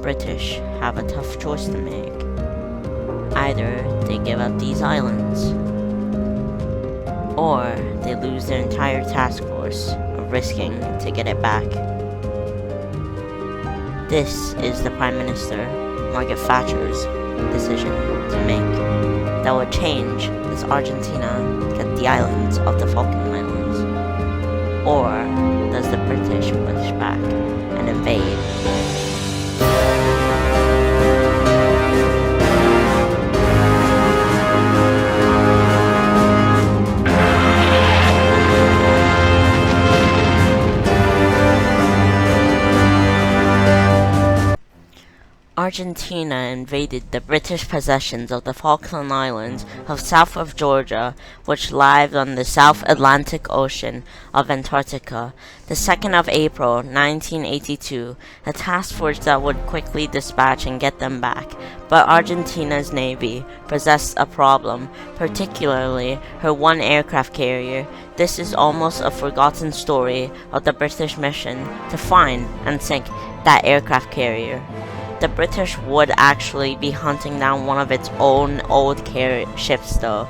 British have a tough choice to make. Either they give up these islands, or they lose their entire task force of risking to get it back. This is the Prime Minister, Margaret Thatcher's, decision to make that would change does Argentina get the islands of the Falkland Islands, or does the British push back and invade? Argentina invaded the British possessions of the Falkland Islands of south of Georgia, which lie on the South Atlantic Ocean of Antarctica. The 2nd of April, 1982, a task force that would quickly dispatch and get them back. But Argentina's navy possessed a problem, particularly her one aircraft carrier. This is almost a forgotten story of the British mission to find and sink that aircraft carrier. The British would actually be hunting down one of its own old ships though.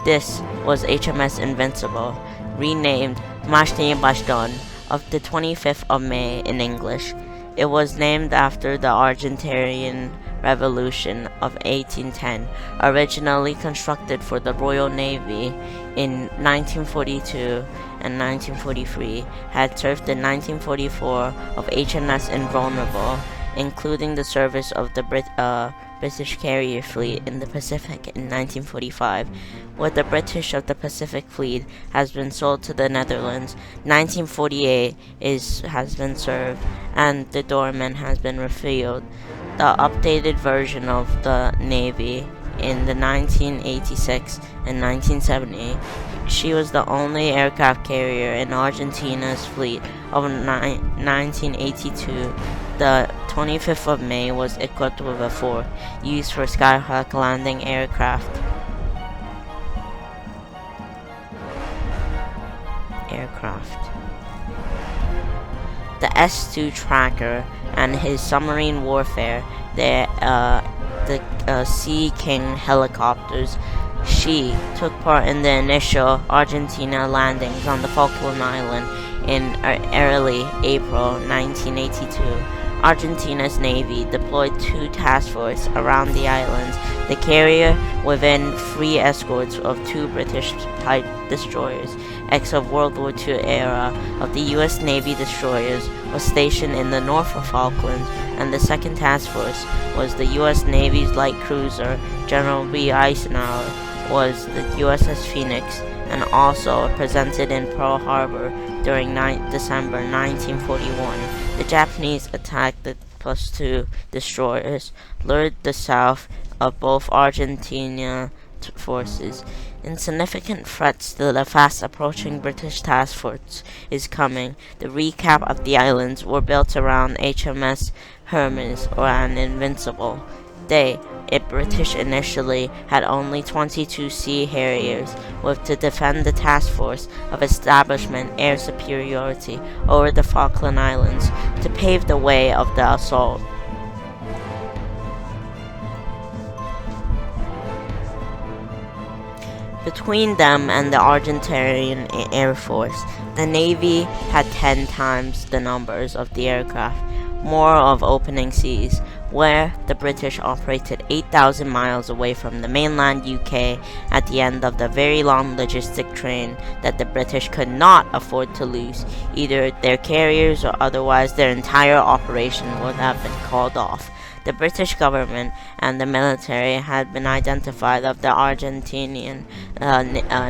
This was HMS Invincible, renamed Mashni Bashdon, of the 25th of May in English. It was named after the Argentinian Revolution of 1810, originally constructed for the Royal Navy in 1942 and 1943, had served in 1944 of HMS Invulnerable, including the service of the British carrier fleet in the Pacific in 1945, where the British of the Pacific Fleet has been sold to the Netherlands. 1948 has been served, and the doorman has been refilled. The updated version of the Navy in the 1986 and 1970. She was the only aircraft carrier in Argentina's fleet of 1982. The 25th of May was equipped with a fort used for Skyhawk landing aircraft. The S-2 tracker and his submarine warfare, the Sea King helicopters. She took part in the initial Argentina landings on the Falkland Island in early April 1982. Argentina's navy deployed 2 task forces around the islands. The carrier, within 3 escorts of 2 British-type destroyers, ex of World War II era of the U.S. Navy destroyers, was stationed in the north of Falklands, and the second task force was the U.S. Navy's light cruiser General B. Eisenhower, was the USS Phoenix, and also presented in Pearl Harbor during December 1941. The Japanese attacked the +2 destroyers, lured the south of both Argentina forces. Insignificant threats to the fast-approaching British task force is coming. The recap of the islands were built around HMS Hermes or an Invincible. British initially had only 22 Sea Harriers, with to defend the task force of establishment air superiority over the Falkland Islands to pave the way of the assault. Between them and the Argentinian Air Force, the Navy had 10 times the numbers of the aircraft, more of opening seas, where the British operated 8,000 miles away from the mainland UK at the end of the very long logistic train that the British could not afford to lose. Either their carriers or otherwise their entire operation would have been called off. The British government and the military had been identified of the Argentinian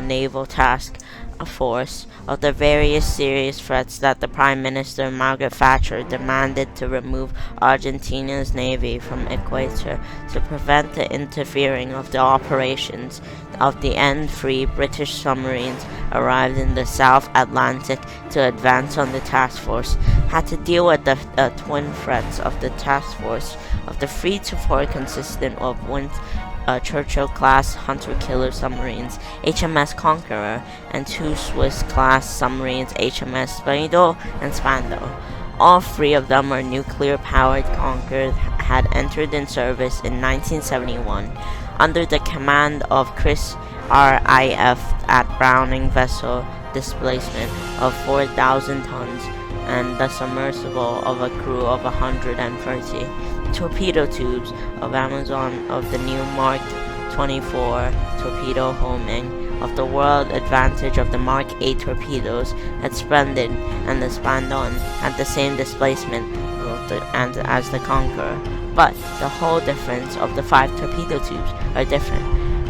naval task force of the various serious threats that the Prime Minister Margaret Thatcher demanded to remove Argentina's navy from Equator to prevent the interfering of the operations of the N-3 British submarines arrived in the South Atlantic to advance on the task force, had to deal with the twin threats of the task force of the 3-4 consistent of Churchill-class hunter-killer submarines, HMS Conqueror, and 2 Swiss-class submarines, HMS Speedo and Spandau. All three of them were nuclear-powered Concord had entered in service in 1971 under the command of Chris RIF at Browning vessel displacement of 4,000 tons and the submersible of a crew of 130. Torpedo tubes of Amazon of the new Mark 24 torpedo homing of the world advantage of the Mark 8 torpedoes had Splendid and the Spandon had the same displacement as the Conqueror, but the whole difference of the 5 torpedo tubes are different.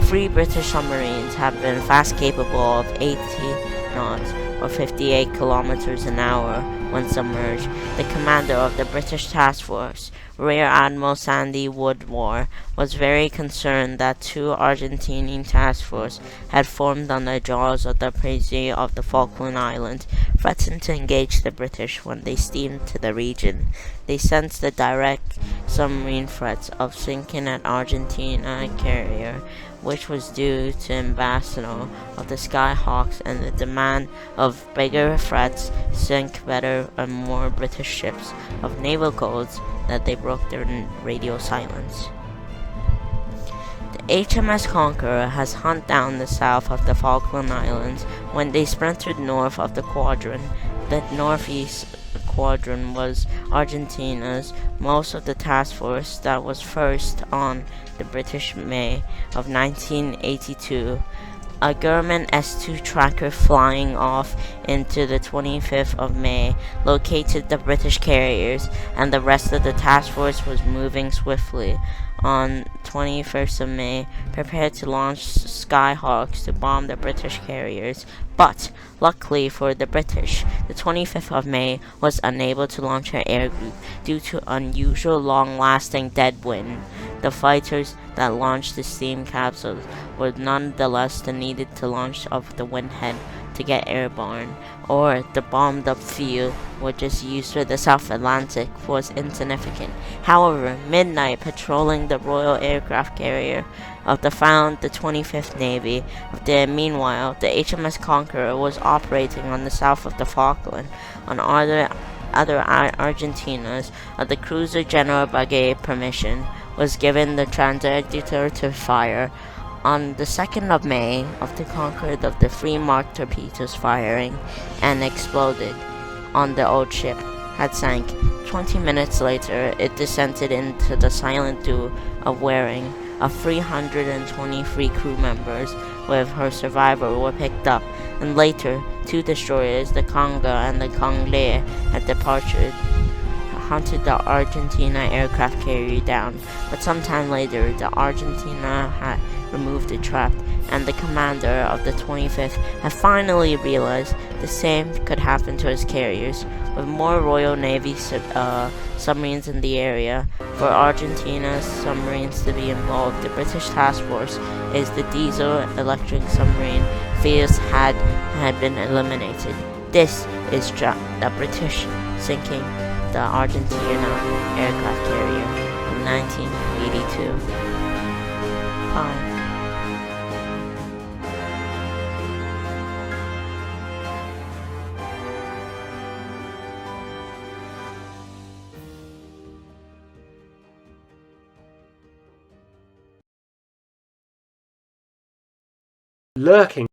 3 British submarines have been fast capable of 80 knots or 58 kilometers an hour when submerged. The commander of the British task force, Rear Admiral Sandy Woodward, was very concerned that 2 Argentine task forces had formed on the jaws of the prey of the Falkland Islands, threatened to engage the British when they steamed to the region. They sensed the direct submarine threats of sinking an Argentina carrier, which was due to ambassador of the Skyhawks and the demand of bigger threats, sink better and more British ships of naval codes that they broke their radio silence. The HMS Conqueror has hunted down the south of the Falkland Islands when they sprinted north of the quadrant. The northeast quadrant was Argentina's. Most of the task force that was first on the British May of 1982. A Grumman S-2 tracker flying off into the 25th of May located the British carriers, and the rest of the task force was moving swiftly on 21st of May, prepared to launch Skyhawks to bomb the British carriers. But, luckily for the British, the 25th of May was unable to launch her air group due to unusual long-lasting dead wind. The fighters that launched the steam capsules were nonetheless needed to launch of the Windhead to get airborne, or the bombed-up field, which is used for the South Atlantic, was insignificant. However, midnight patrolling the Royal Aircraft Carrier of the 25th Navy. Meanwhile, the HMS Conqueror was operating on the south of the Falkland on other Argentinas of the cruiser General Brigade permission was given the trajectory to fire. On the 2nd of May, of the Conqueror of the 3 Mark torpedoes firing and exploded on the old ship had sank. 20 minutes later, it descended into the silent dew of Waring. Of 323 crew members with her survivor were picked up, and later 2 destroyers, the Conga and the Congle, had departed, hunted the Argentina aircraft carrier down, but sometime later the Argentina had removed the trap, and the commander of the 25th had finally realized the same could happen to his carriers. With more Royal Navy submarines in the area, for Argentina's submarines to be involved, the British task force is the diesel-electric submarine phase had been eliminated. This is the British sinking the Argentina aircraft carrier in 1982. 5. Lurking